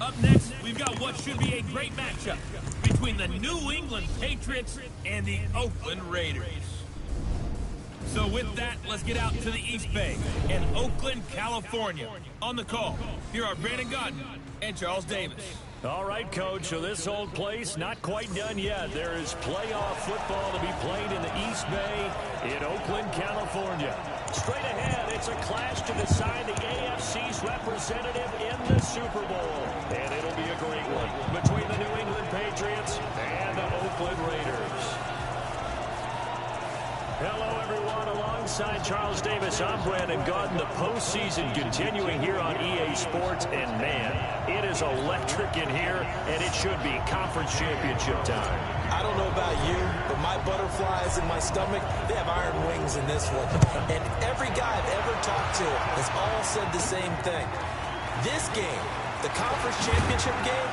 Up next, we've got what should be a great matchup between the New England Patriots and the Oakland Raiders. So with that, let's get out to the East Bay in Oakland, California. On the call, here are Brandon Gaudin and Charles Davis. All right, Coach, so this old place not quite done yet. There is playoff football to be played in the East Bay in Oakland, California. Straight ahead, it's a clash to decide the AFC's representative in the Super Bowl. And it'll be a great one between the New England Patriots and the Oakland Raiders. Hello, everyone. Alongside Charles Davis, I'm Brandon Gaudin. The postseason continuing here on EA Sports. And, man, it is electric in here, and it should be conference championship time. I don't know about you, but my butterflies in my stomach, they have iron wings in this one. And every guy I've ever talked to has all said the same thing. This game, the conference championship game,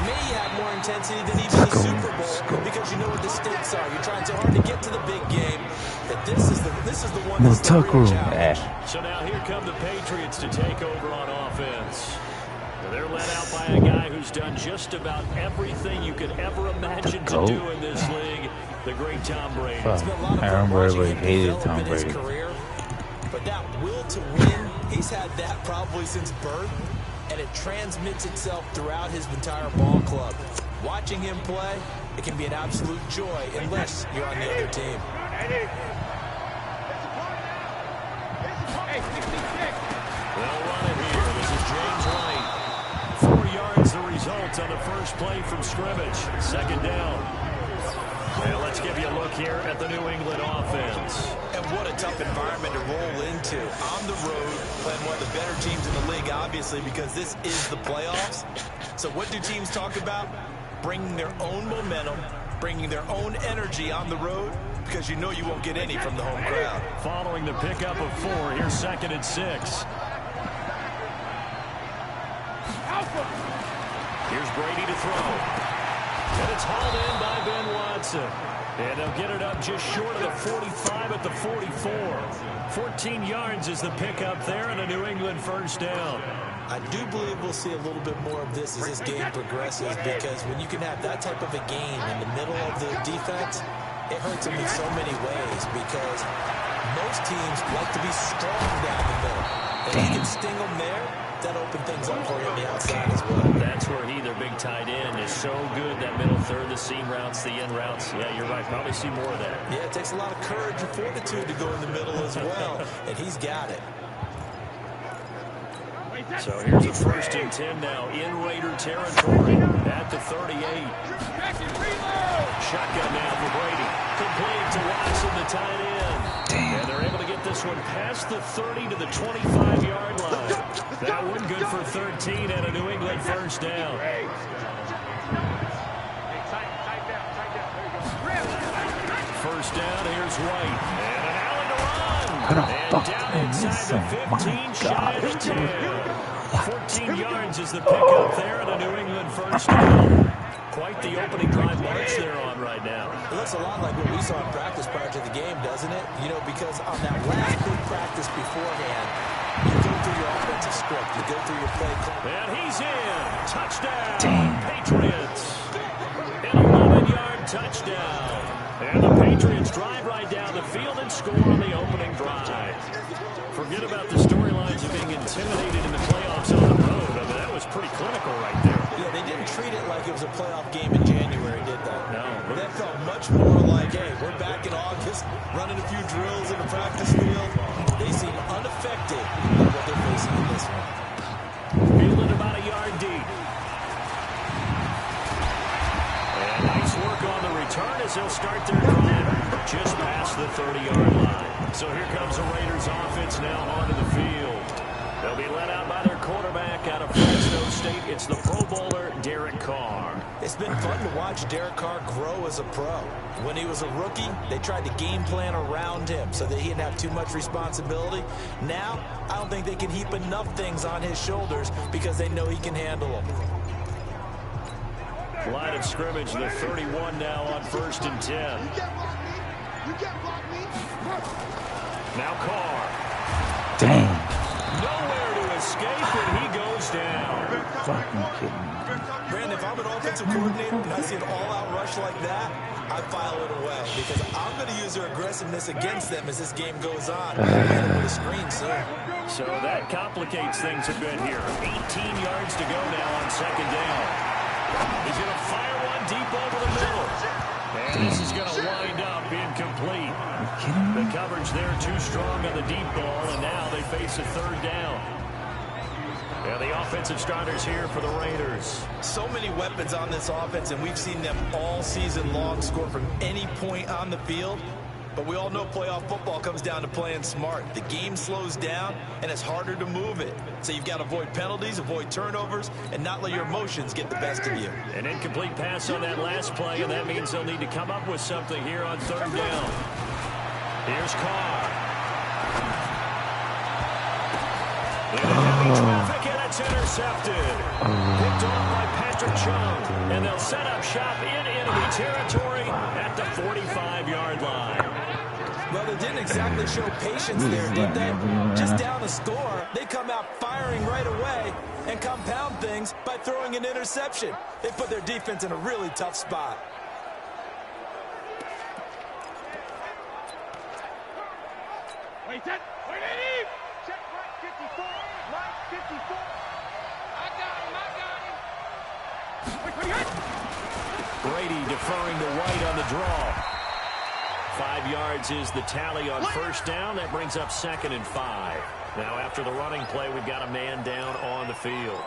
may have more intensity than even the Super Bowl because you know what the stakes are. You're trying so hard to get to the big game that this is the one that's the real challenge. So now here come the Patriots to take over on offense. They're led out by a guy who's done just about everything you could ever imagine to do in this league, the great Tom Brady. I remember everybody hated Tom Brady. Career, but that will to win, he's had that probably since birth. And it transmits itself throughout his entire ball club. Watching him play, it can be an absolute joy unless you're on the other team. They'll run it here. This is James White. 4 yards the result on the first play from scrimmage. Second down. Well, let's give you a look here at the New England offense. And what a tough environment to roll into. On the road, playing one of the better teams in the league, obviously, because this is the playoffs. So what do teams talk about? Bringing their own momentum, bringing their own energy on the road, because you know you won't get any from the home crowd. Following the pickup of 4, here's 2nd and 6. Here's Brady to throw. And it's hauled in by Ben Watson. And they'll get it up just short of the 45 at the 44. 14 yards is the pickup there and a New England first down. I do believe we'll see a little bit more of this as this game progresses, because when you can have that type of a game in the middle of the defense, it hurts them in so many ways, because most teams like to be strong down the middle. And if you can sting them there, that open things up for you on the outside as well. That's where he, their big tight end, is so good. That middle third, the seam routes, the end routes. Yeah, you're right. Probably see more of that. Yeah, it takes a lot of courage and fortitude to go in the middle as well, and he's got it. So here's a 1st and 10 now in Raider territory at the 38. Shotgun now for Brady. Complete to Watson, the tight end. And they're able to get this one past the 30 to the 25-yard line. That one good for 13 and a New England first down. First down, here's White. And an alley to run. And down inside the 15, shy of the 10. 14 yards is the pickup there and a New England first down. Quite the opening drive march they're on right now. It looks a lot like what we saw in practice prior to the game, doesn't it? You know, because on that last big practice beforehand, you go through your offensive script, you go through your play call. And he's in. Touchdown, Patriots. An 11-yard touchdown. And the Patriots drive right down the field and score on the opening drive. Forget about the storylines of being intimidated in the playoffs on the road. I mean, that was pretty clinical right there. Yeah, they didn't treat it like it was a playoff game in January, did they? No. That felt much more like, hey, we're back in August, running a few drills in the practice field. They seem unaffected by what they're facing in this one. Fielded about a yard deep. And nice work on the return as they'll start their drive just past the 30-yard line. So here comes the Raiders offense now onto the field. They'll be led out by their quarterback out of Fresno State. It's the Pro Bowler, Derek Carr. It's been fun to watch Derek Carr grow as a pro. When he was a rookie, they tried to game plan around him so that he didn't have too much responsibility. Now, I don't think they can heap enough things on his shoulders because they know he can handle them. Line of scrimmage, the 31 now on 1st and 10. Now Carr. Dang. Nowhere to escape, and he goes down. Fucking kidding me. Brandon, if I'm an offensive coordinator and I see an all-out rush like that, I file it away because I'm going to use their aggressiveness against them as this game goes on. With a screen, sir. So that complicates things a bit here. 18 yards to go now on second down. He's going to fire one deep over the middle. And this is going to wind up incomplete. The coverage there too strong on the deep ball, and now they face a third down. And the offensive starters here for the Raiders. So many weapons on this offense, and we've seen them all season long score from any point on the field. But we all know playoff football comes down to playing smart. The game slows down, and it's harder to move it. So you've got to avoid penalties, avoid turnovers, and not let your emotions get the best of you. An incomplete pass on that last play, and that means they'll need to come up with something here on third down. Here's Carr. Heavy traffic, and it's intercepted. Picked off by Patrick Chung, and they'll set up shop in enemy territory at the 45-yard line. Well, they didn't exactly show patience there, did they? Just down the score, they come out firing right away and compound things by throwing an interception. They put their defense in a really tough spot. Wait it! Wait it! Check right 54! Right 54! I got him! Brady deferring to White on the draw. 5 yards is the tally on first down. That brings up 2nd and 5. Now after the running play, we've got a man down on the field.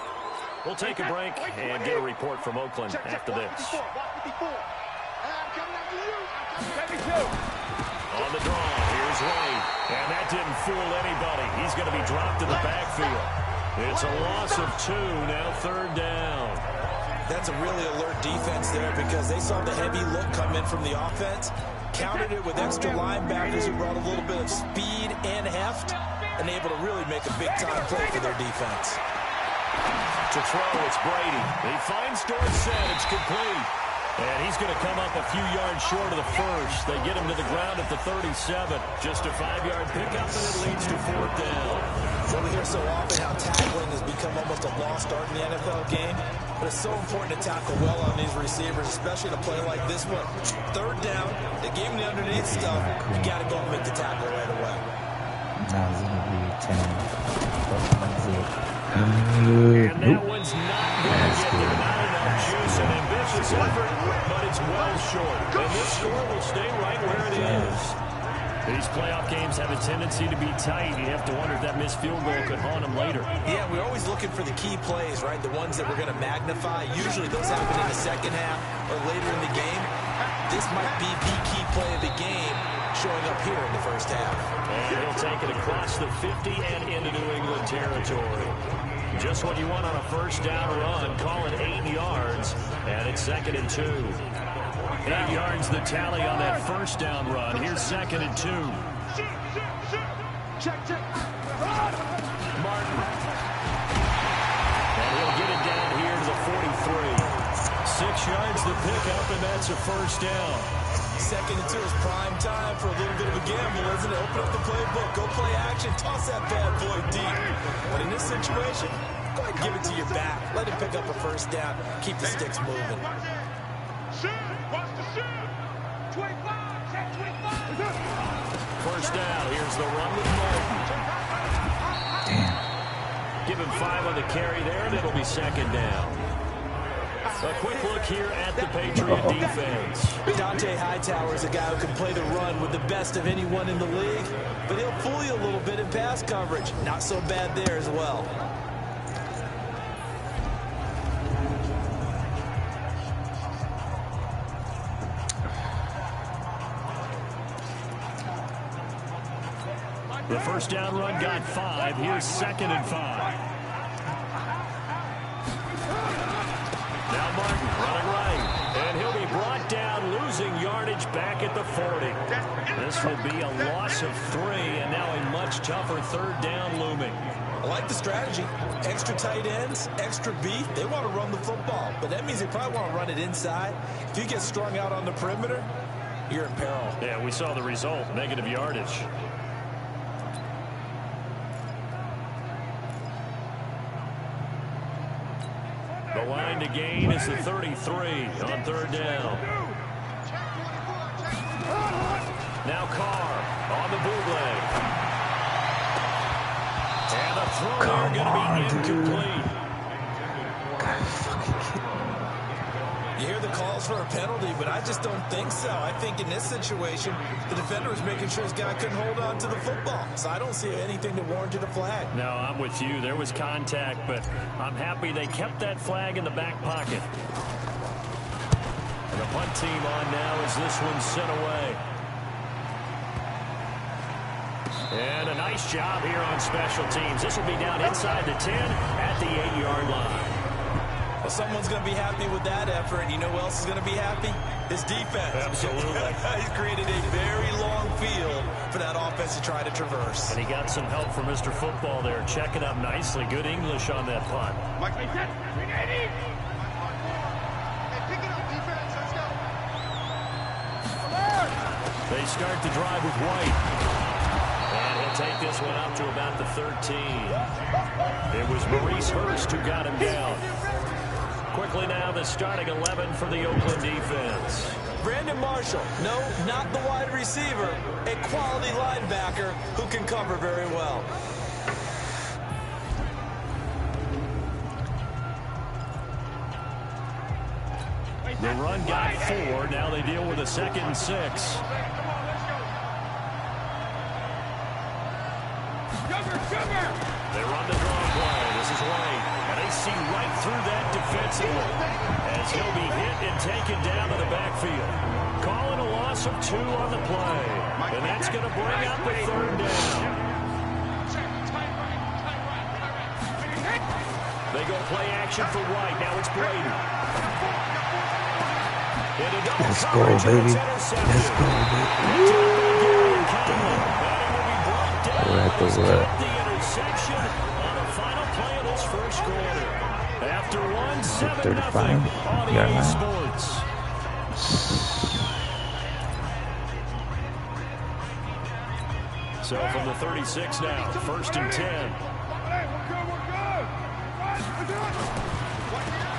We'll take a break and get a report from Oakland after this. On the draw, here's White. And that didn't fool anybody. He's going to be dropped in the backfield. It's a loss of 2, now third down. That's a really alert defense there because they saw the heavy look come in from the offense, countered it with extra linebackers who brought a little bit of speed and heft, and able to really make a big-time play for their defense. To throw, it's Brady. He finds Dorsett. It's complete. And he's going to come up a few yards short of the first. They get him to the ground at the 37. Just a 5-yard pickup, and it leads to 4th down. So we hear so often how tackling has become almost a lost art in the NFL game. But it's so important to tackle well on these receivers, especially in a play like this one. Third down, they gave him the underneath stuff. You got to go and make the tackle right away. Now it's going to be 10. And that one's not going to get there. Not enough juice and ambitious effort, but it's well short. And this score will stay right where it is. These playoff games have a tendency to be tight. You have to wonder if that missed field goal could haunt them later. Yeah, we're always looking for the key plays, right? The ones that we're going to magnify. Usually those happen in the second half or later in the game. This might be the key play of the game showing up here in the first half. And he'll take it across the 50 and into New England territory. Just what you want on a first down run. Call it 8 yards, and it's 2nd and 2. 8 yards the tally on that first down run. Here's 2nd and 2. Check. Martin. And he'll get it down here to the 43. 6 yards the pickup, and that's a first down. 2nd and 2 is prime time for a little bit of a gamble, isn't it? Open up the playbook, go play action, toss that bad boy deep. But in this situation, go ahead and give it to your back. Let him pick up a first down. Keep the sticks moving. Watch the shoot! 25! Check 25! First down. Here's the run with Martin. Give him 5 on the carry there, and it'll be 2nd down. A quick look here at the Patriot defense. Dante Hightower is a guy who can play the run with the best of anyone in the league, but he'll fool you a little bit in pass coverage. Not so bad there as well. The first down run got 5. Here's 2nd and 5. Now Martin running right, and he'll be brought down, losing yardage back at the 40. This will be a loss of 3, and now a much tougher 3rd down looming. I like the strategy. Extra tight ends, extra beef. They want to run the football, but that means they probably want to run it inside. If you get strung out on the perimeter, you're in peril. Yeah, we saw the result, negative yardage. The line to gain is the 33 on third down. Now Carr on the bootleg. And the throw there going to be incomplete. God, fucking kid. You hear the calls for a penalty, but I just don't think so. I think in this situation, the defender was making sure his guy couldn't hold on to the football. So I don't see anything that warranted a flag. No, I'm with you. There was contact, but I'm happy they kept that flag in the back pocket. And the punt team on now as this one's sent away. And a nice job here on special teams. This will be down inside the 10 at the 8-yard line. Well, someone's going to be happy with that effort. You know who else is going to be happy? His defense. Absolutely. He's created a very long field for that offense to try to traverse. And he got some help from Mr. Football there, checking up nicely. Good English on that punt. Mike, pick it up, defense. Let's go. They start the drive with White. And he'll take this one up to about the 13. It was Maurice Hurst who got him down. Quickly now, the starting 11 for the Oakland defense. Brandon Marshall, no, not the wide receiver, a quality linebacker who can cover very well. The run got 4. Now they deal with a 2nd and 6. They run the draw play. This is White. And they see right through that defensively as he'll be hit and taken down to the backfield. Calling a loss of 2 on the play. And that's going to bring up a 3rd down. They go play action for White. Now it's Brady. Let's go, baby. Let's go, baby. We're at the what? Interception on the final play of this first quarter. After 1-7 35 on yard EA line. Sports. So from the 36 now, 1st and 10.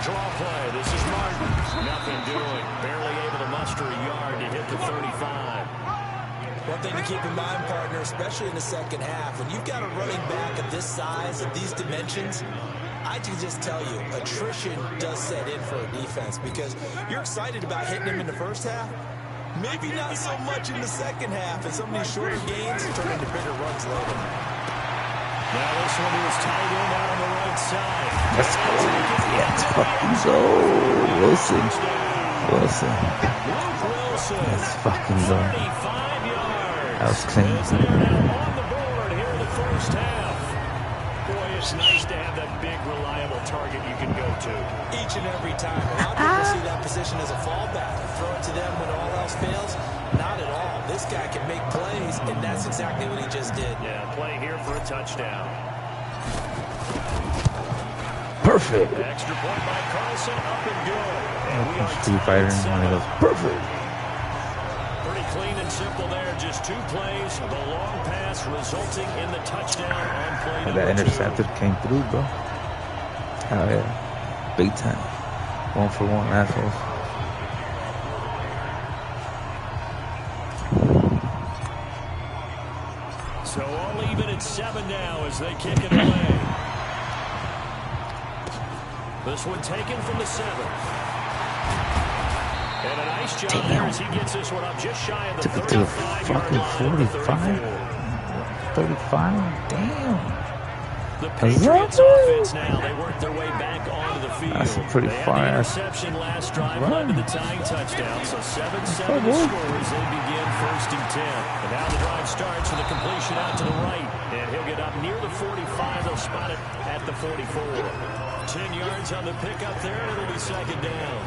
Draw play. This is Martin. Nothing doing. Barely able to muster a yard to hit the 35. One thing to keep in mind, partner, especially in the second half, when you've got a running back of this size, of these dimensions, I can just tell you, attrition does set in for a defense because you're excited about hitting him in the first half. Maybe not so much in the second half, and some of these shorter gains turn into bigger runs later. Now this one is tight end out on the right side. Let's go. Let's fucking go. Wilson. Let's fucking go. That was clean. On the board here in the first half. Boy, it's nice to have that big, reliable target you can go to. Each and every time. A lot of people see that position as a fallback. Throw it to them when all else fails. Not at all. This guy can make plays, and that's exactly what he just did. Yeah, play here for a touchdown. Perfect. Extra point by Carlson, up and good. And we are Street Fighter, one of those. Perfect. Pretty clean and simple there. Just 2 plays. The long pass resulting in the touchdown on play number 2. That interceptor came through, bro. Hell yeah. Big time. 1-for-1, assholes. So all even at 7 now as they kick it away. This one taken from the 7. And a nice job there as he gets this one up just shy of the 35-yard line. 45? 35? Damn. The Patriots offense now, they work their way back onto the field. That's a pretty far They had the ass interception last drive led to the tying touchdown. So 7-7 Oh, the score as they begin 1st and 10. And now the drive starts with a completion out to the right. And he'll get up near the 45. They'll spot it at the 44. 10 yards on the pickup there, and it'll be 2nd down.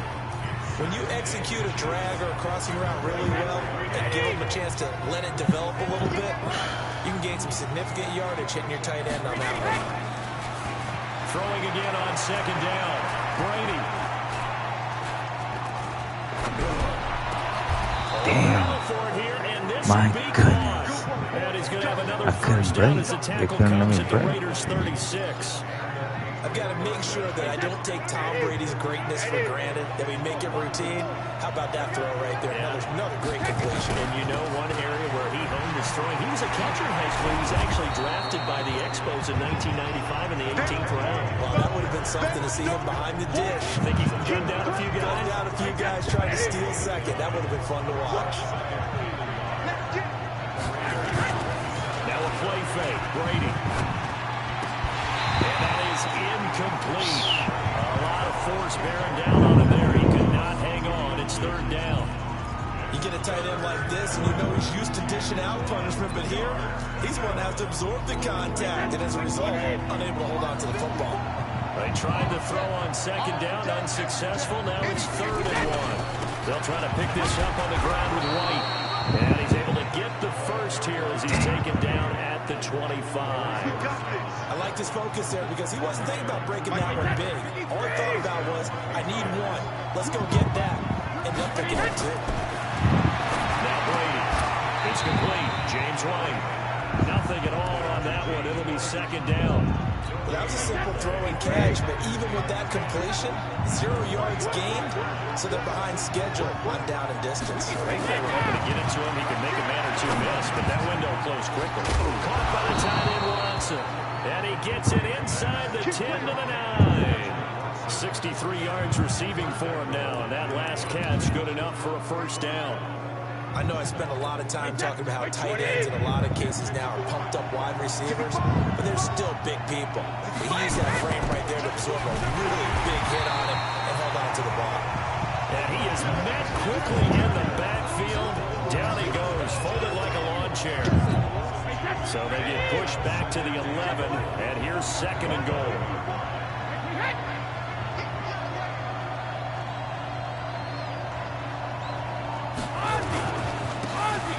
When you execute a drag or a crossing route really well and give them a chance to let it develop a little bit, you can gain some significant yardage hitting your tight end on that one. Throwing again on 2nd down. Brady. Damn. My goodness. And he's going to have another I couldn't first down break. as the They tackle couldn't let comes me at the break. Raiders 36. I I've got to make sure that I don't take Tom Brady's greatness for granted, that we make it routine. How about that throw right there? Another great completion. And you know one area where he honed his throwing. He was a catcher in high school. He was actually drafted by the Expos in 1995 in the 18th round. Well, that would have been something to see him behind the dish. Think he gunned down a few guys? Gunned down a few guys trying to steal second. That would have been fun to watch. Now a play fake. Brady. And that is incomplete. A lot of force bearing down on him there. He could not hang on. It's third down. You get a tight end like this, and you know he's used to dishing out punishment, but here, he's one that has to absorb the contact, and as a result, unable to hold on to the football. They tried to throw on second down, unsuccessful. Now it's 3rd and 1. They'll try to pick this up on the ground with White. And he's able to get the first here as he's taken down at the 25. I liked his focus there because he wasn't thinking about breaking that one big. All he thought about was, I need one. Let's go get that. And they'll pick it up too. Now Brady. It's complete. James White. Nothing at all on that one. It'll be second down. Well, that was a simple throw and catch, but even with that completion, 0 yards gained, so they're behind schedule on down and distance. They were hoping to get it to him. He could make a man or two miss, but that window closed quickly. Caught by the tight end Watson. And he gets it inside the 10 to the 9. 63 yards receiving for him now, and that last catch good enough for a first down. I know I spent a lot of time talking about how tight ends in a lot of cases now are pumped up wide receivers, but they're still big people. He used that frame right there to absorb a really big hit on him and held on to the ball. And he is met quickly in the backfield. Down he goes, folded like a lawn chair. So they get pushed back to the 11, and here's 2nd and goal.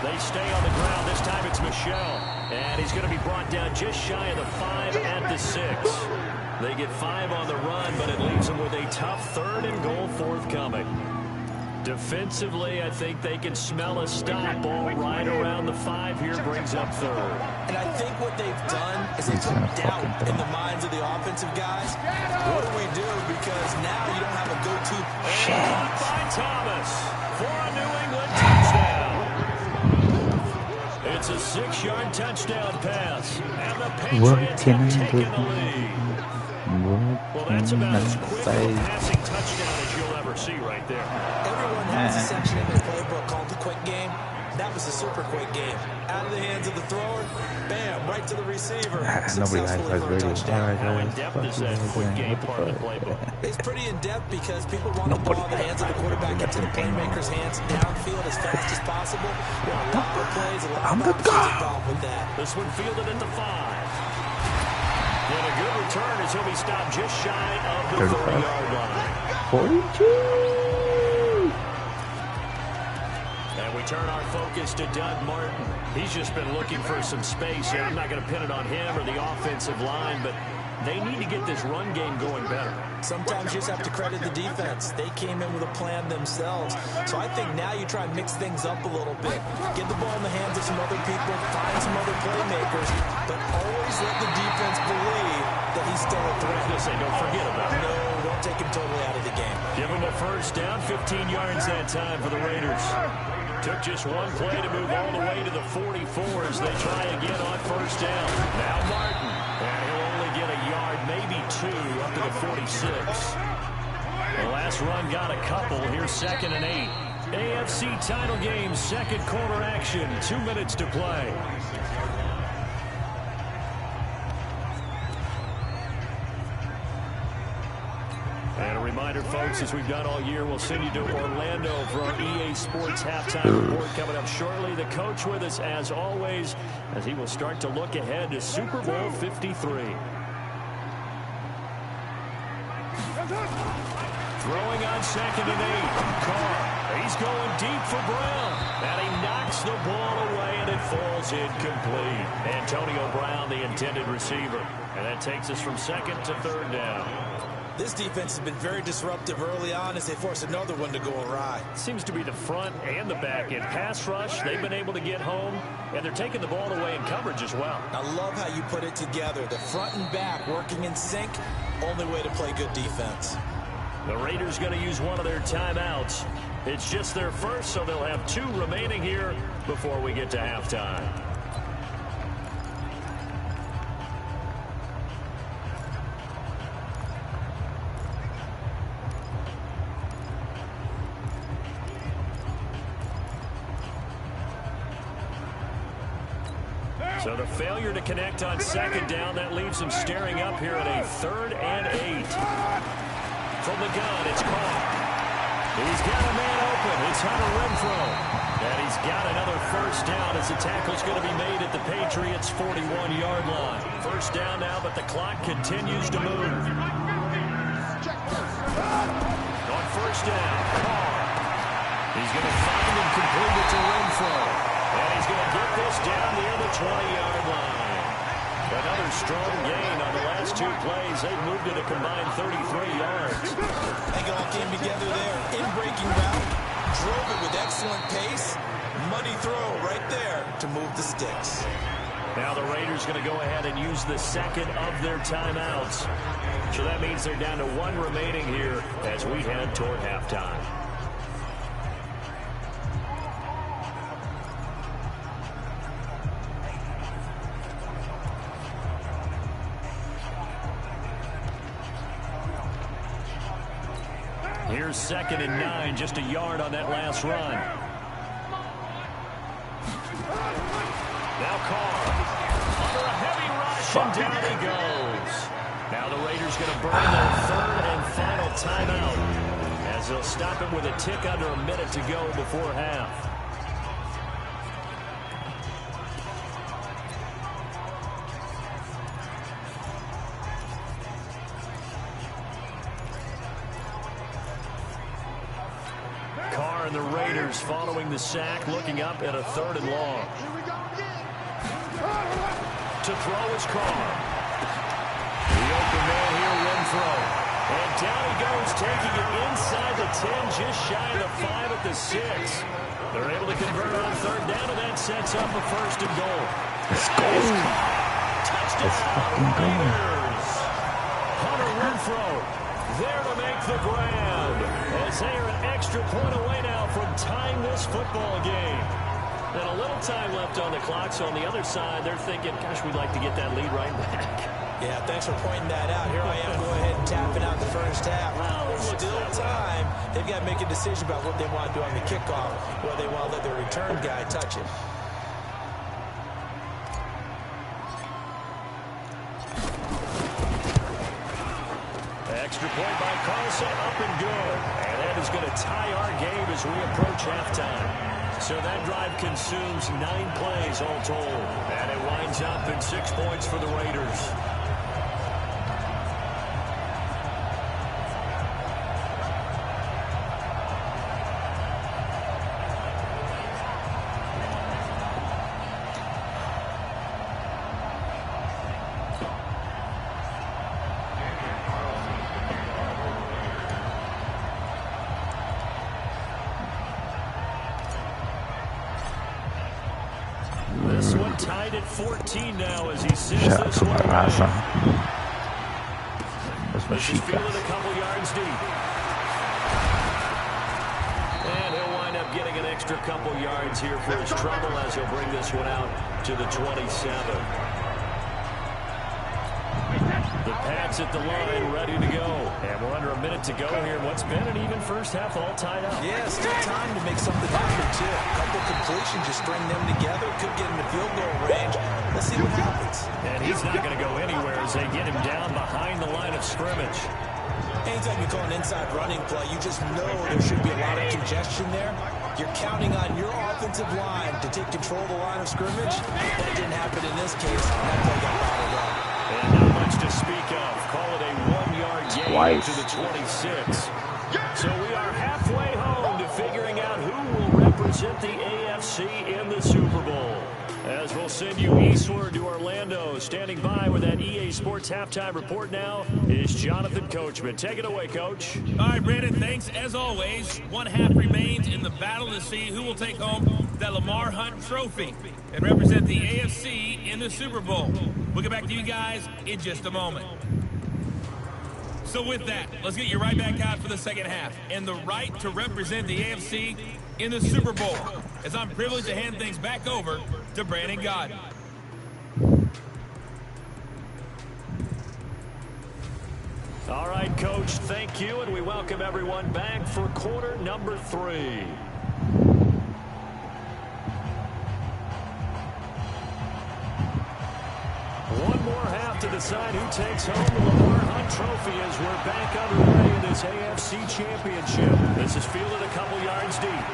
They stay on the ground. This time it's Michel. And he's going to be brought down just shy of the 5 at the 6. They get 5 on the run, but it leaves them with a tough 3rd and goal forthcoming. Defensively, I think they can smell a stop ball right around the 5 here, brings up 3rd. And I think what they've done is they put doubt in the minds of the offensive guys. What do we do? Because now you don't have a go-to. Caught by Thomas for a New England touchdown. It's a 6-yard touchdown pass, and the Patriots have taken the lead. Well, that's about as quick a passing touchdown as you'll ever see right there. Everyone has a section in their playbook called the quick game. That was a super quick game. Out of the hands of the thrower, bam, right to the receiver. Successfully for a touchdown. How in-depth is that quick game part of the playbook? It's pretty in-depth because people want the ball in the hands of the quarterback into the playmaker's hands downfield as fast as possible. There are a lot of plays, a lot of options involved with that. This one fielded at the 5. And a good return as he'll be stopped just shy of the 30-yard line. 42. And we turn our focus to Doug Martin. He's just been looking for some space here. I'm not going to pin it on him or the offensive line, but they need to get this run game going better. Sometimes you just have to credit the defense. They came in with a plan themselves. So I think now you try and mix things up a little bit. Get the ball in the hands of some other people, find some other playmakers, but always let the defense believe that he's still a threat. Don't forget about it. No, don't take him totally out of the game. Give him a first down, 15 yards that time for the Raiders. Took just one play to move all the way to the 44 as they try again on first down. Now Martin, and he'll only get a yard, maybe 2, up to the 46. The last run got a couple. Here's 2nd and 8. AFC title game, 2nd quarter action, 2 minutes to play. And a reminder, folks, as we've done all year, we'll send you to Orlando for our EA Sports halftime report coming up shortly. The coach with us, as always, as he will start to look ahead to Super Bowl 53. Throwing on 2nd and 8. Carr, he's going deep for Brown. And he knocks the ball away, and it falls incomplete. Antonio Brown, the intended receiver. And that takes us from 2nd to 3rd down. This defense has been very disruptive early on as they force another one to go awry. Seems to be the front and the back end. Pass rush, they've been able to get home, and they're taking the ball away in coverage as well. I love how you put it together. The front and back working in sync, only way to play good defense. The Raiders going to use one of their timeouts. It's just their first, so they'll have 2 remaining here before we get to halftime. So the failure to connect on second down, that leaves him staring up here at a 3rd and 8. From the gun, it's Carr. He's got a man open. It's Hunter Renfrow. And he's got another first down as the tackle's going to be made at the Patriots' 41-yard line. First down now, but the clock continues to move. On first down, Carr. He's going to find and complete it to Renfrow. And he's going to get this down near the 20-yard line. Another strong gain on the last 2 plays. They've moved it a combined 33 yards. I think it all came together there. In-breaking route, drove it with excellent pace. Money throw right there to move the sticks. Now the Raiders going to go ahead and use the second of their timeouts. So that means they're down to 1 remaining here as we head toward halftime. Here's 2nd and 9, just a yard on that last run. Now Carr, under a heavy rush, and down he goes. Now the Raiders going to burn their 3rd and final timeout as they'll stop it with a tick under a minute to go before half. And the Raiders following the sack, looking up at a 3rd and long. To throw is Carr. The open man here, Renfrow. And down he goes, taking it inside the 10, just shy of the 5 at the 6. They're able to convert on 3rd down, and that sets up a 1st and goal. Let's go. Touchdown, Raiders. Hunter Renfrow there to make the grab, as they are an extra point away now from tying this football game. And a little time left on the clock, so on the other side, they're thinking, gosh, we'd like to get that lead right back. Yeah, thanks for pointing that out. Here I am, go ahead and tapping out the first half. There's still time. They've got to make a decision about what they want to do on the kickoff, whether they want to let their return guy touch it. Extra point by Carlson, up and good. And that is going to tie our game as we approach halftime. So that drive consumes 9 plays all told. And it winds up in 6 points for the Raiders. This one tied at 14 now as he sends this one away. This is fielded a couple yards deep. And he'll wind up getting an extra couple yards here for his trouble as he'll bring this one out to the 27. The Pats at the line, ready to go. And we're under a minute to go here. What's been an even first half, all tied up. Yeah, still time to make something happen, too. A couple completions, just string them together. Could get in the field goal range. Let's see what happens. And he's not going to go anywhere as they get him down behind the line of scrimmage. Anytime you call an inside running play, you just know there should be a lot of congestion there. You're counting on your offensive line to take control of the line of scrimmage. That didn't happen in this case, and that play got bottled up. And not much to speak of. Call it a 1-yard gain to the 26. So we are halfway home to figuring out who will represent the AFC in the Super Bowl. As we'll we'll send you eastward to Orlando. Standing by with that EA Sports halftime report now is Jonathan Coachman. Take it away, Coach. All right, Brandon, thanks. As always, one half remains in the battle to see who will take home the Lamar Hunt Trophy and represent the AFC in the Super Bowl. We'll get back to you guys in just a moment. So with that, let's get you right back out for the second half and the right to represent the AFC in the Super Bowl, as I'm privileged to hand things back over to Brandon Gaudin. All right, Coach, thank you, and we welcome everyone back for quarter number 3. One more half to decide who takes home the Lamar Hunt Trophy as we're back underway in this AFC Championship. This is fielded a couple yards deep.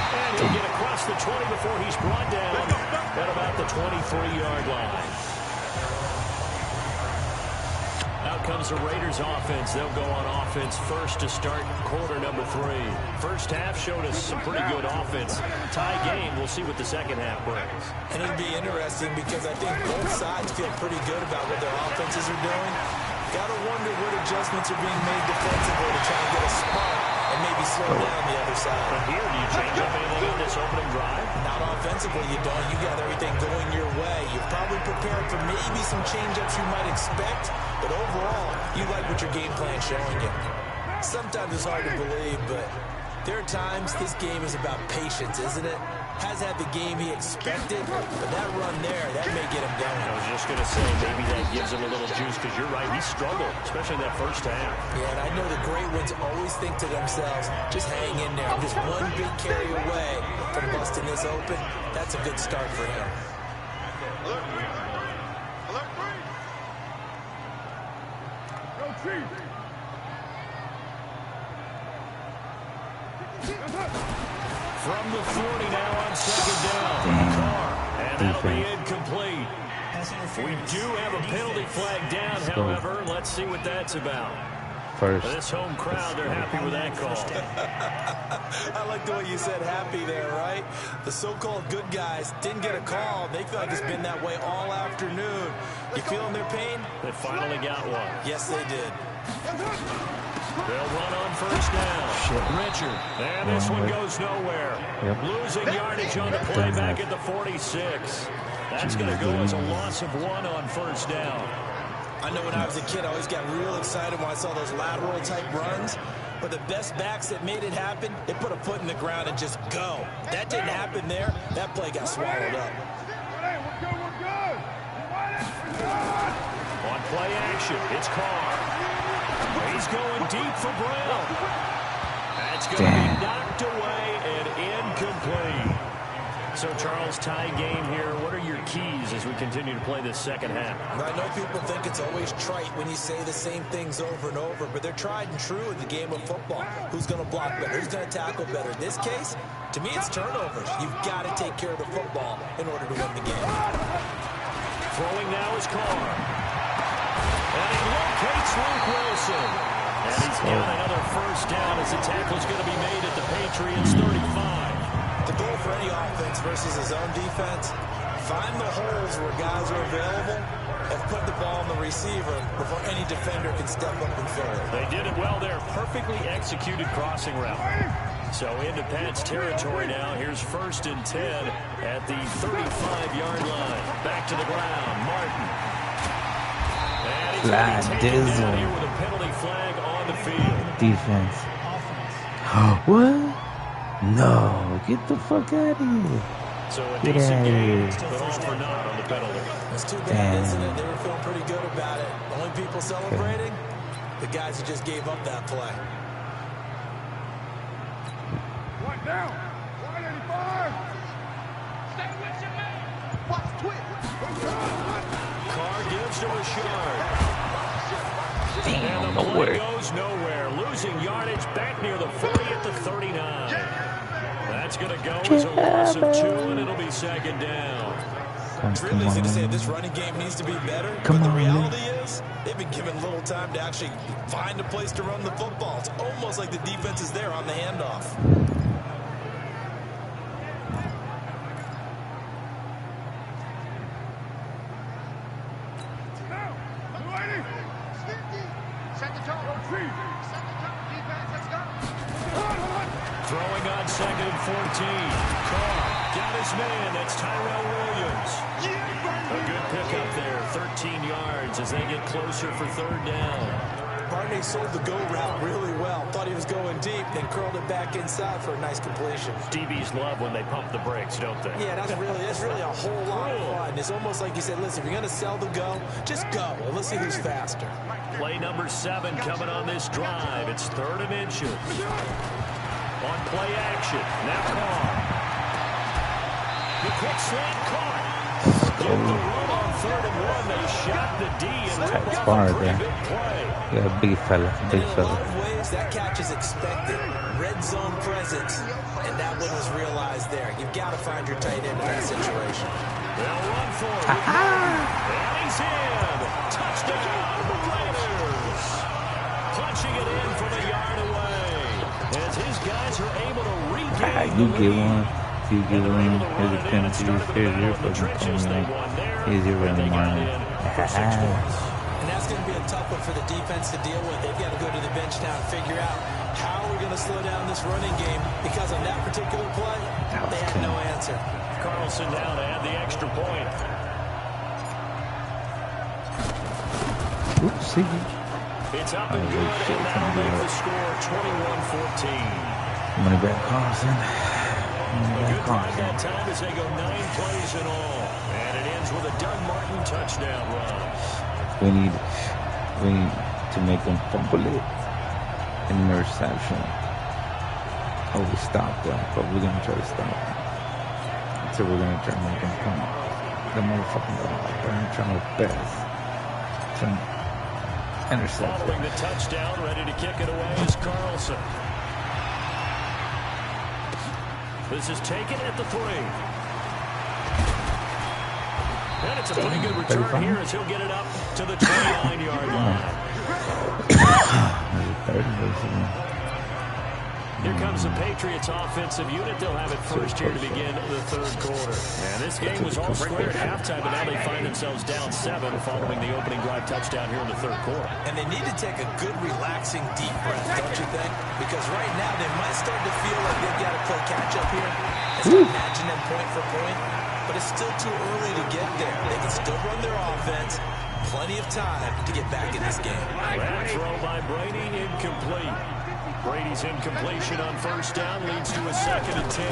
And he'll get across the 20 before he's brought down at about the 23-yard line. Out comes the Raiders offense. They'll go on offense first to start quarter number 3. First half showed us some pretty good offense. Tie game. We'll see what the second half brings. And it'll be interesting because I think both sides feel pretty good about what their offenses are doing. Got to wonder what adjustments are being made defensively to try and get a spark and maybe slow down the other side. But here, do you change up anything in this opening drive? Not offensively, you don't. You got everything going your way. You're probably prepared for maybe some change-ups you might expect, but overall, you like what your game plan's showing you. Sometimes it's hard to believe, but there are times this game is about patience, isn't it? Has had the game he expected, but that run there, that may get him going. I was just going to say, maybe that gives him a little juice, because you're right, he struggled, especially in that first half. Yeah, and I know the great ones always think to themselves, just hang in there. Just one big carry away from busting this open. That's a good start for him. Alert 3. Alert 3. Go Chiefs. From the 40 now on second down. Carr, and that'll be incomplete. We do have a penalty flag down, however. Let's see what that's about. First. This home crowd, they're happy with that call. I like the way you said happy there, right? The so-called good guys didn't get a call. They feel like it's been that way all afternoon. You feeling their pain? They finally got one. Yes, they did. They'll run on first down. Richard. And this one goes nowhere. Yep. Losing yardage on the play back at the 46. That's going to go as a loss of 1 on first down. I know when I was a kid, I always got real excited when I saw those lateral-type runs. But the best backs that made it happen, they put a foot in the ground and just go. That didn't happen there. That play got swallowed up. On play action, it's Carr. He's going deep for Brown. That's going to be knocked away and incomplete. So, Charles, tie game here. What are your keys as we continue to play this second half? I know people think it's always trite when you say the same things over and over, but they're tried and true in the game of football. Who's going to block better? Who's going to tackle better? In this case, to me, it's turnovers. You've got to take care of the football in order to win the game. Throwing now is Carr. And he locates Luke Wilson. And he's got another first down as the tackle's going to be made at the Patriots 35. The goal for any offense versus his own defense, find the holes where guys are available and put the ball on the receiver before any defender can step up and fill it. They did it well there. Perfectly executed crossing route. So into Pat's territory now. Here's 1st and 10 at the 35-yard line. Back to the ground. Martin. And he's going to be taken down here with a penalty flag on the field. Defense. What? No, get the fuck out of here. So a decent game, but all for naught on the penalty. It's too bad, isn't it? They were feeling pretty good about it. Only people celebrating, the guys who just gave up that play. One down. 185. Stay with your man. Watch twitch. Carr gives to Rashard. Damn, and the play nowhere. goes nowhere. Losing yardage back near the 40 at the 39. That's going to go as a loss of 2, and it'll be second down. It's really easy to say this running game needs to be better, but the reality is they've been given little time to actually find a place to run the football. It's almost like the defense is there on the handoff. Throwing on 2nd and 14. Carr got his man. That's Tyrell Williams. A good pickup there. 13 yards as they get closer for 3rd down. Barney sold the go route really well. Thought he was going deep, then curled it back inside for a nice completion. DBs love when they pump the brakes, don't they? Yeah, that's really a whole lot of fun. It's almost like you said, listen, if you're going to sell the go, just go. And let's see who's faster. Play number 7 coming on this drive. It's 3rd and inches. On play action. Now Carr. The quick slant caught. Get the run on 3rd and 1. They shot the D and ripped off a pretty big play. Yeah, big fella, big In a fella. lot of ways, that catch is expected. Red zone presence, and that one was realized there. You've got to find your tight end in that situation. They'll run for it. And he's in. Touchdown, Raiders. Punching it in from a yard away. As his guys are able to regain You the get lead. one. You get one. Here's a penalty. Here's your fucking penalty. Here's your running money. And that's going to be a tough one for the defense to deal with. They've got to go to the bench now and figure out how we're going to slow down this running game, because on that particular play, they had no answer. Carlson now to add the extra point. Oops, see. It's up and good, and that'll make the score 21-14. Money back Carlson. A good drive that time as they go 9 plays in all. And it ends with a Doug Martin touchdown run. We need to make them fumble it. An interception. Oh, we stopped them, but we're gonna try to stop them. So we're gonna try to make them punt. The motherfucking ball. We're gonna try our best to intercept Following them. the touchdown, ready to kick it away is Carlson. This is taken at the 3. And it's a pretty good return here as he'll get it up to the 29-yard line. Here comes the Patriots offensive unit. They'll have it first here to begin the 3rd quarter. And this game was all square at halftime, but now they find themselves down 7 following the opening drive touchdown here in the 3rd quarter. And they need to take a good, relaxing, deep breath, don't you think? Because right now they might start to feel like they've got to play catch-up here. It's not matching them point for point, but it's still too early to get there. They can still run their offense. Plenty of time to get back in this game. That throw by Brady, incomplete. Brady's incompletion on 1st down leads to a 2nd and 10.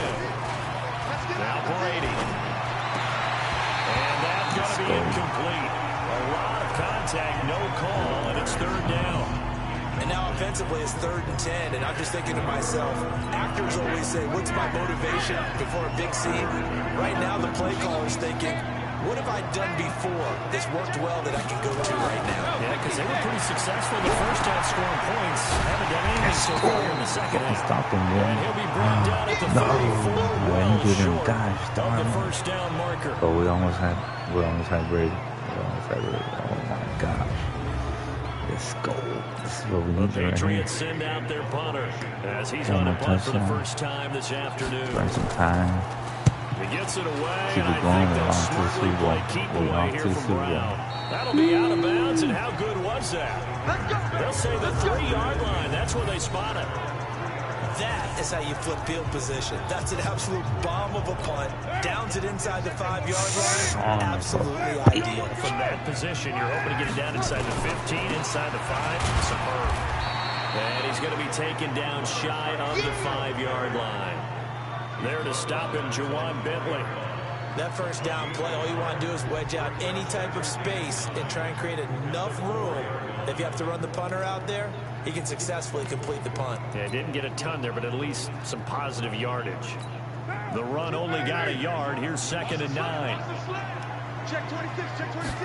Now Brady. And that's going to be incomplete. A lot of contact, no call, and it's 3rd down. And now offensively it's 3rd and 10, and I'm just thinking to myself, actors always say, what's my motivation before a big scene? Right now the play caller's thinking, what have I done before that's worked well that I can go to right now? Yeah, because they were pretty successful in the first half scoring points. Haven't done anything so far in the second half. Stop him, man. And he'll be brought down at the 34, well short of the 1st down marker. Oh, we almost had Brady. Oh my gosh. Let's go. This is what we need The right here. Patriots send out their punter as he's on a punt for the first time this afternoon. Burn some time. He gets it away, Keep and it I going. think they'll We're on to the smartly Super Bowl. play keep We're away on here to the from Super Bowl. Brown. That'll be out of bounds, and how good was that? They'll say the 3-yard line. That's where they spot it. That is how you flip field position. That's an absolute bomb of a punt. Downs it inside the 5-yard line. Absolutely ideal. From that position, you're hoping to get it down inside the 15, inside the 5. Superb. And he's going to be taken down shy of the 5-yard line. There to stop him, Juwan Bentley. That first down play, all you want to do is wedge out any type of space and try and create enough room. If you have to run the punter out there, he can successfully complete the punt. Yeah, didn't get a ton there, but at least some positive yardage. The run only got a yard. Here's 2nd and 9. Check 26, check 26.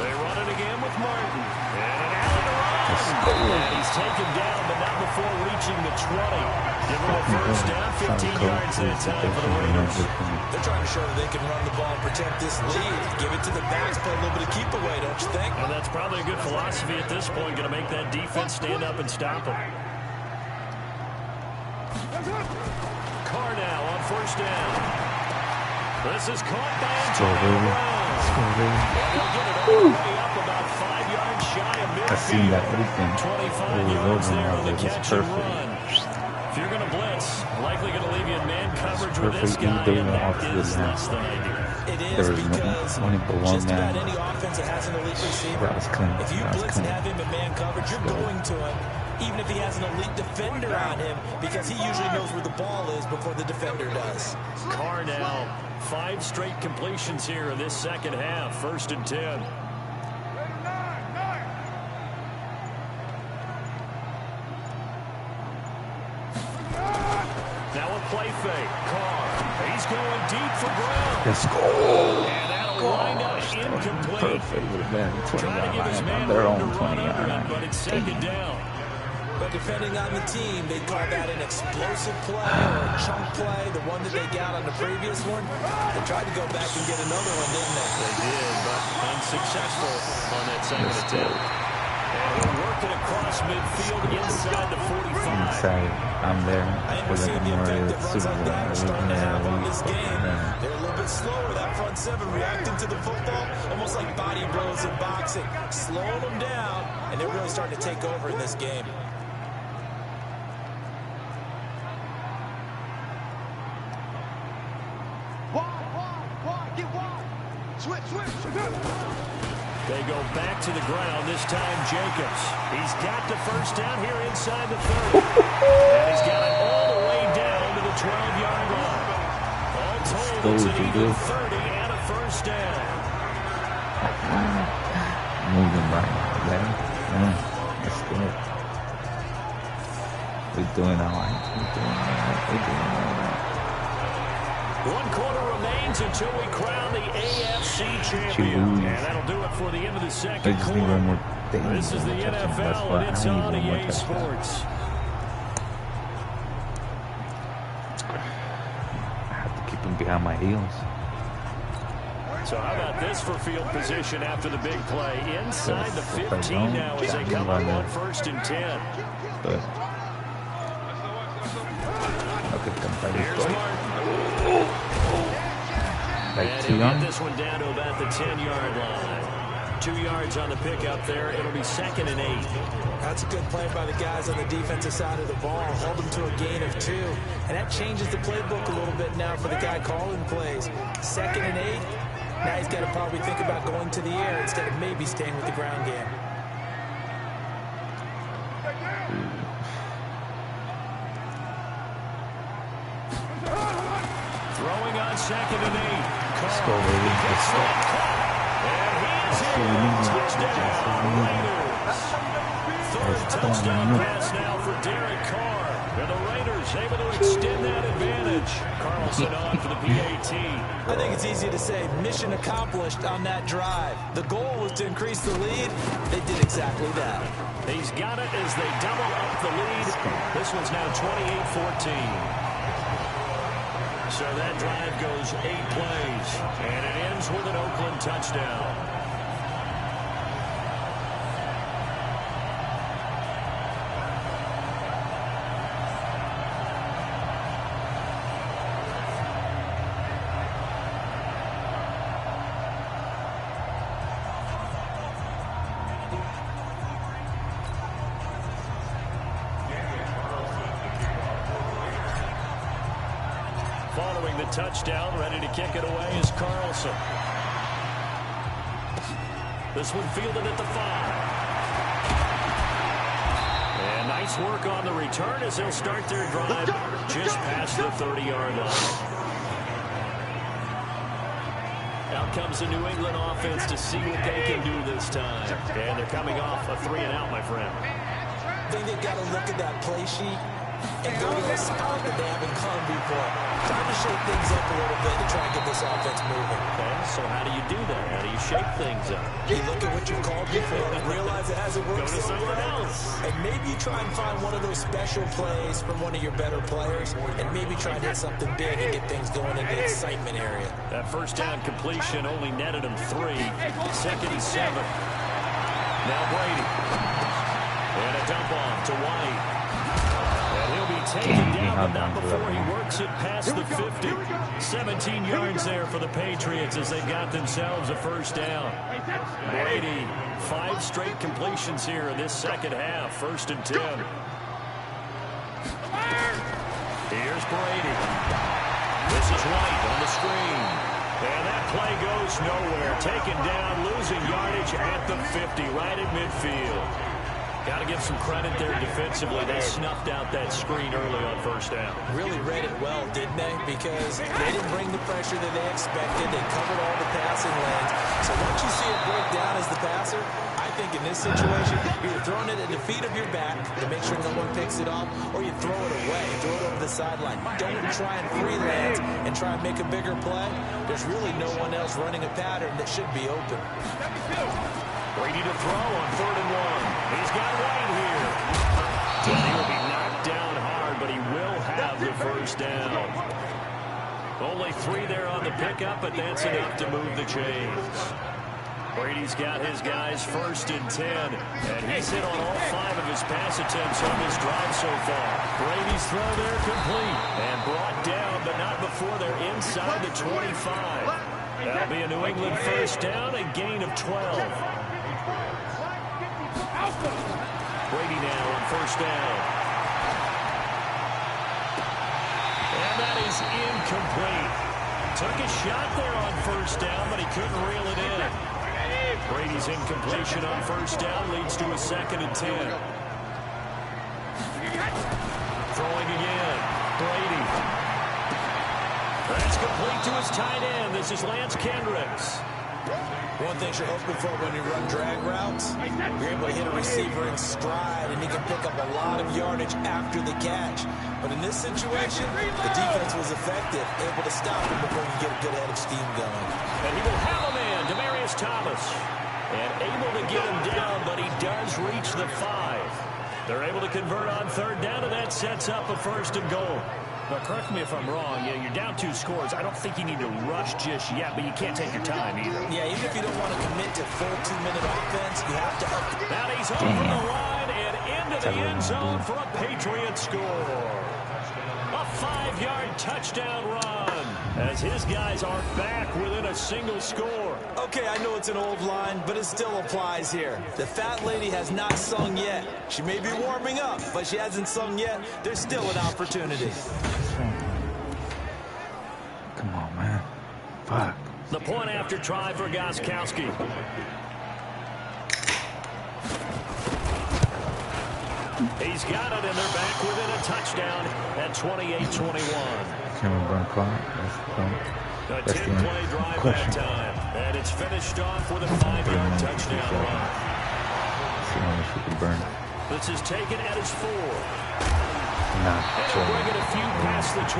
They run it again with Martin. And an alley to run. And he's taken down, but not before reaching the 20. Give him a first down, 15 yards at a time for the Raiders. They're trying to show that they can run the ball and protect this lead. Give it to the backs, play a little bit of keep away, don't you think? And that's probably a good philosophy at this point. Going to make that defense stand up and stop him. Carr now on 1st down. This is caught by Antonio Brown. They'll get it all the way up about 5 yards just shy of midfield. I seen that open. 25 yards there on the It was catch and perfect. run. If you're going to blitz, likely going to leave you in man coverage with this Perfect guy, either and that off the is line. less than ideal. It is There was because only but one just man. about any offense that has an elite receiver, That was clean. if you That was blitz and clean. have him in man coverage, you're going to him, even if he has an elite defender on him, because he usually knows where the ball is before the defender does. Carr now, 5 straight completions here in this second half. 1st and 10. Now a play fake. Carr. He's going deep for ground. Let's go. And that'll wind up incomplete. Perfect. Would have been 20 Trying to yard give his line man on their room own to 20 run yard under it, line. but it's second down. But depending on the team, they call that an explosive play or a chunk play, the one that they got on the previous one. They tried to go back and get another one, didn't they? They did, but unsuccessful on that second attempt. And we're working across midfield inside the 45. Inside, I'm there. And For we're like seeing a the more effect that runs Super like that are Bowl. starting to have on this game. Yeah. They're a little bit slower, that front seven, reacting to the football, almost like body blows in boxing, slowing them down, and they're really starting to take over in this game. Wide, get wide. Switch. They go back to the ground, this time Jacobs. He's got the first down here inside the 30. And he's got it all the way down to the 12-yard line. All told, it's an even 30 and a first down. Moving right there. Let's go. We're doing all right. We're doing all right. 1 quarter remains until we crown the AFC champion. And that'll do it for the end of the I second just need one quarter. more thing. This is the NFL, and it's on EA Sports. I have to keep him behind my heels. So how about this for field position after the big play? Inside the If I 15 don't, now as they come up on 1st and 10. But okay, come by this Here's way. Martin. Like And too he'll get young. this one down to about the 10-yard line. 2 yards on the pickup there. It'll be 2nd and 8. That's a good play by the guys on the defensive side of the ball. Held them to a gain of 2. And that changes the playbook a little bit now for the guy calling plays. 2nd and 8. Now he's got to probably think about going to the air instead of maybe staying with the ground game. Throwing on 2nd and 8. Let's go, baby. Let's go. And he is That's what we in. need. Touchdown, Raiders. Third That's what we touchdown need. pass now for Derek Carr. And the Raiders able to extend that advantage. Carlson on for the PAT. I think it's easy to say mission accomplished on that drive. The goal was to increase the lead. They did exactly that. He's got it as they double up the lead. This one's now 28-14. So that drive goes 8 plays, and it ends with an Oakland touchdown. Following the touchdown, ready to kick it away is Carlson. This one fielded at the 5. And nice work on the return as they'll start their drive just past the 30-yard line. Out comes the New England offense to see what they can do this time. And they're coming off a 3-and-out, my friend. I think they've got to look at that play sheet and go to a spot that they haven't come before. Time to shake things up a little bit to try and get this offense moving. Okay, so how do you do that? How do you shake things up? You look at what you've called before, realize it hasn't worked Go to so something well, else. and maybe you try and find one of those special plays from one of your better players, and maybe try and hit something big and get things going in the excitement area. That first down completion only netted him 3. 2nd and 7. Now Brady. And a dump off to White. And he'll be taken down, but not before he works it past the 50. 17 yards there for the Patriots as they got themselves a first down. Brady, 5 straight completions here in this second half. 1st and 10. Here's Brady. This is White on the screen. And that play goes nowhere. Taken down, losing yardage at the 50, right at midfield. Got to give some credit there defensively. They snuffed out that screen early on 1st down. Really read it well, didn't they? Because they didn't bring the pressure that they expected. They covered all the passing lanes. So once you see it break down as the passer, I think in this situation, you're either throwing it at the feet of your back to make sure no one picks it off, or you throw it away, throw it over the sideline. Don't try and freelance and try and make a bigger play. There's really no one else running a pattern that should be open. Brady to throw on 3rd and 1. He's got White here. And he will be knocked down hard, but he will have the 1st down. Only 3 there on the pickup, but that's enough to move the chains. Brady's got his guys 1st and 10, and he's hit on all 5 of his pass attempts on this drive so far. Brady's throw there complete and brought down, but not before they're inside the 25. That'll be a New England 1st down, a gain of 12. Brady now on 1st down. And that is incomplete. Took a shot there on 1st down, but he couldn't reel it in. Brady's incompletion on 1st down leads to a 2nd and 10. Throwing again. Brady. That's complete to his tight end. This is Lance Kendricks. One thing you're hoping for when you run drag routes, you're able to hit a receiver in stride, and he can pick up a lot of yardage after the catch. But in this situation, the defense was effective, able to stop him before you get a good head of steam going. And he will have a man, Demaryius Thomas. And able to get him down, but he does reach the 5. They're able to convert on 3rd down, and that sets up a 1st and goal. But correct me if I'm wrong. Yeah, you're down 2 scores. I don't think you need to rush just yet, but you can't take your time either. Yeah, even if you don't want to commit to full 2-minute offense, you have to up. Now he's over the line and into the end zone for a Patriots score. A 5-yard touchdown run as his guys are back within a single score. Okay, I know it's an old line, but it still applies here. The fat lady has not sung yet. She may be warming up, but she hasn't sung yet. There's still an opportunity. Come on, man. Fuck. The point after try for Gostkowski. He's got it, and they're back within a touchdown at 28-21. Can we burn clock? A 10-play drive that time, and it's finished off with a 5-yard touchdown run. See how much we can burn. This is taken at his 4. Nah, and bring it a few past the 20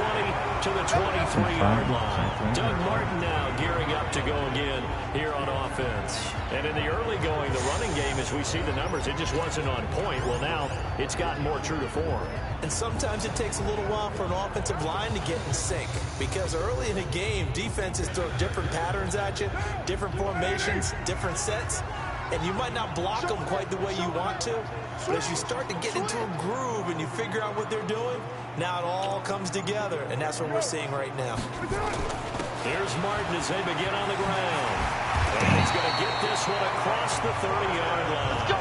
to the 23-yard line. Doug Martin now gearing up to go again here on offense. And in the early going, the running game, as we see the numbers, it just wasn't on point. Well, now it's gotten more true to form. And sometimes it takes a little while for an offensive line to get in sync, because early in a game, defenses throw different patterns at you, different formations, different sets, and you might not block them quite the way you want to. But as you start to get into a groove and you figure out what they're doing, now it all comes together, and that's what we're seeing right now. Here's Martin as they begin on the ground. And he's going to get this one across the 30-yard line.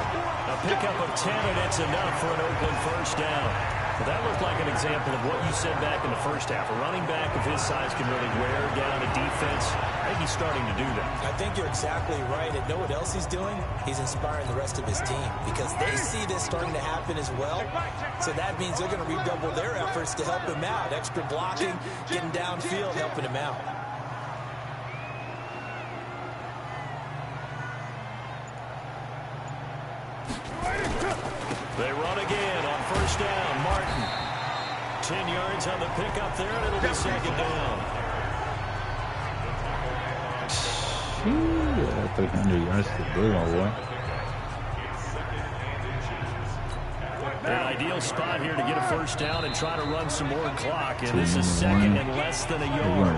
A pickup of 10, and it's enough for an Oakland 1st down. Well, that looked like an example of what you said back in the 1st half. A running back of his size can really wear down a defense. I think he's starting to do that. I think you're exactly right. And know what else he's doing? He's inspiring the rest of his team, because they see this starting to happen as well. So that means they're going to redouble their efforts to help him out. Extra blocking, getting downfield, helping him out. They run again on 1st down. Martin. 10 yards on the pickup there, and it'll be 2nd down. 300 yards to do, my boy. An ideal spot here to get a 1st down and try to run some more clock. And this is 2nd and less than a yard.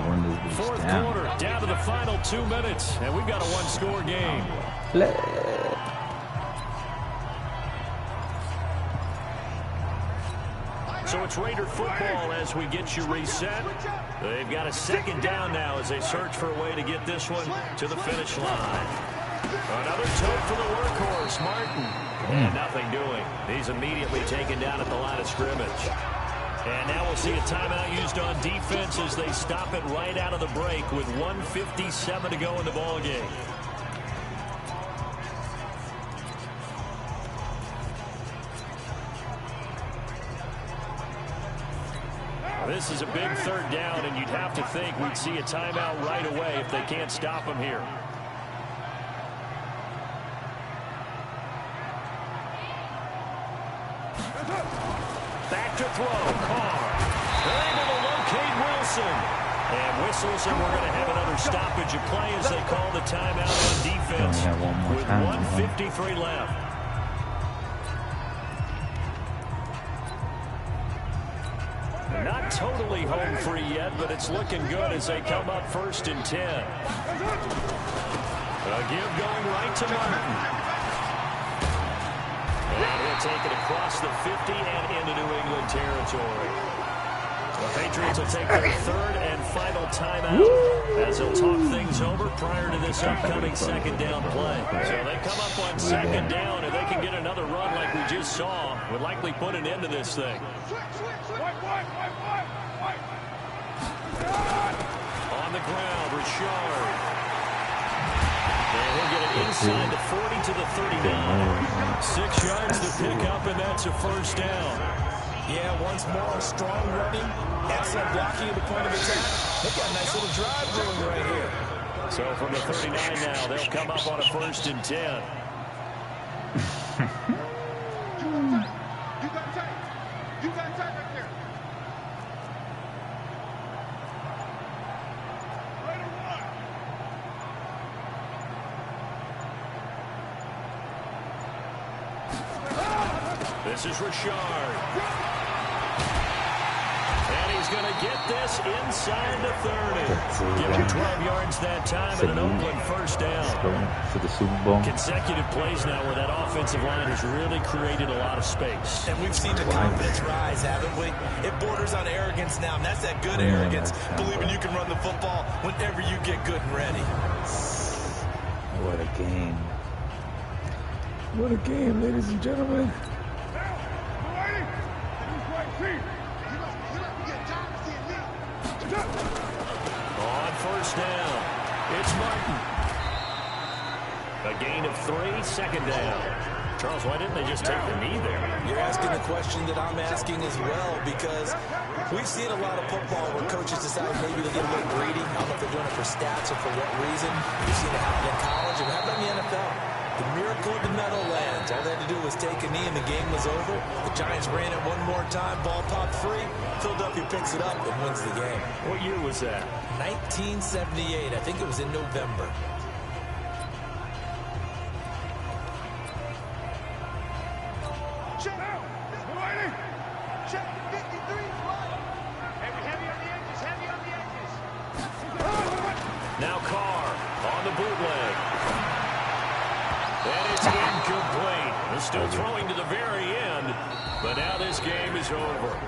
4th quarter, down to the final 2 minutes. And we've got a 1-score game. So it's Raider football as we get you reset. They've got a second down now as they search for a way to get this one to the finish line. Another tote for the workhorse, Martin. And nothing doing. He's immediately taken down at the line of scrimmage. And now we'll see a timeout used on defense as they stop it right out of the break with 1:57 to go in the ballgame. This is a big third down, and you'd have to think we'd see a timeout right away if they can't stop him here. Back to throw. Carr. They're able to locate Wilson. And whistles, and we're going to have another stoppage of play as they call the timeout on defense with 1:53 left. Not totally home free yet, but it's looking good as they come up 1st and 10. A give going right to Martin. And he'll take it across the 50 and into New England territory. The Patriots will take their third and final timeout as they'll talk things over prior to this upcoming second down play. So they come up on second down, and they can get another run like we just saw. Would likely put an end to this thing. On the ground, Richard. And he'll get it inside the 40 to the 39. 6 yards to pick up, and that's a first down. Yeah, once more, strong running, excellent blocking at the point of attack. They got a nice little drive going right here. So from the 39 now, they'll come up on a 1st and 10. You got time right there. This is Richard. And he's going to get this inside the 30. Give him 12 yards that time and an Oakland first down. For the Super Bowl. Consecutive plays now where that offensive line has really created a lot of space. And we've seen the confidence rise, haven't we? It borders on arrogance now, and that's that good arrogance, believing you can run the football whenever you get good and ready. What a game. What a game, ladies and gentlemen. On first down, it's Martin. A gain of 3, second down. Charles, why didn't they just take the knee there? You're asking the question that I'm asking as well, because we've seen a lot of football where coaches decide maybe to get a little greedy. I don't know if they're doing it for stats or for what reason. We've seen it happen in college and happen in the NFL. The miracle of the Meadowlands. All they had to do was take a knee and the game was over. The Giants ran it one more time. Ball popped free. Philadelphia picks it up and wins the game. What year was that? 1978. I think it was in November. Check. Check the 53. Heavy on the edges. Heavy on the edges. Now Carr on the bootleg. And it's incomplete. They're still throwing to the very end, but now this game is over.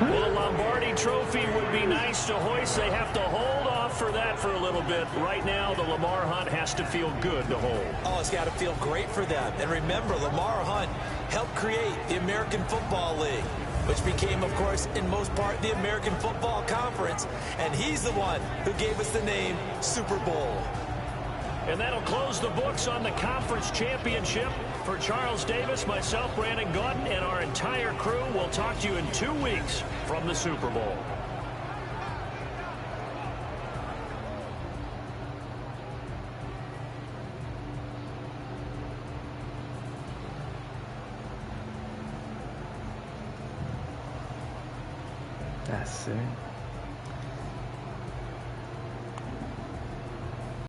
Well, a Lombardi trophy would be nice to hoist. They have to hold off for that for a little bit. Right now, the Lamar Hunt has to feel good to hold. Oh, it's got to feel great for them. And remember, Lamar Hunt helped create the American Football League, which became, of course, in most part, the American Football Conference. And he's the one who gave us the name Super Bowl. And that'll close the books on the conference championship. For Charles Davis, myself, Brandon Gaudin, and our entire crew, we'll talk to you in 2 weeks from the Super Bowl. That's it.